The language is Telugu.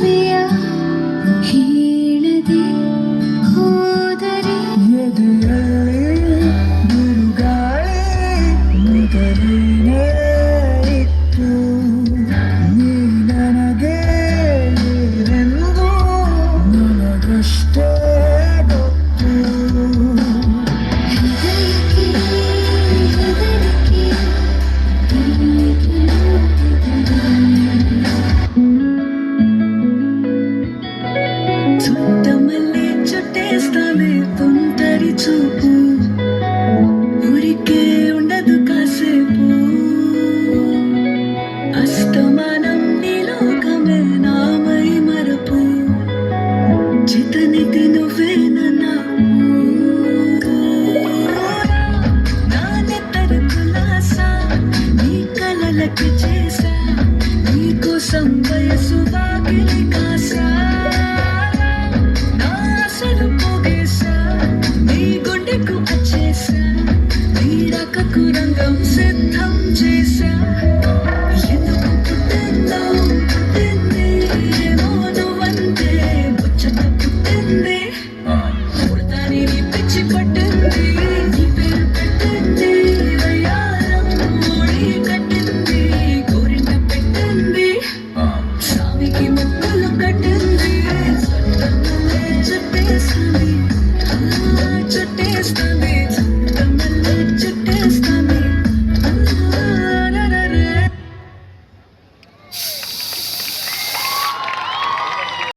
ಮದುವೆಯ ಹೇಳದೆ ಹೋದರೆ ಎದೆಯಲ್ಲಿ ಬಿರುಗಾಳಿ ಮೊದಲೇನೇ ಇತ್ತು. ನೀ ನನಗೆ ಏನೆಂದು ನನಗಷ್ಟೇ ಗೊತ್ತು. ಹೃದಯಕ್ಕೆ ಹೆದರಿಕೆ ಹೀಗೆ చుట్టమల్లే చుట్టేస్తావే తుంటరి చూపు ఊరికే ఉండదు కాసేపు అస్తమానం నీలోకమే నామై మరపు చితనితి నువ్వేనన్నా నా నెత్తరు కులాసా నీ కలలకి చేసా నీకోసం వయసు వాకిలి కాసా నా అసలు పోగేసా నీ గుండెకు వచ్చేసా నీ రకకు రంగం సిద్ధం చేసా ఎందుకు పుట్టిందో పుట్టింది ఏమో నువ్వంటే ముచ్చట పుట్టింది పుడతాని నీ పిచ్చి పట్టింది నీ పేరు పెట్టింది వయ్యారం మోడి కట్టింది గోరింట పెట్టింది స్వామికి ముక్కులు కట్టింది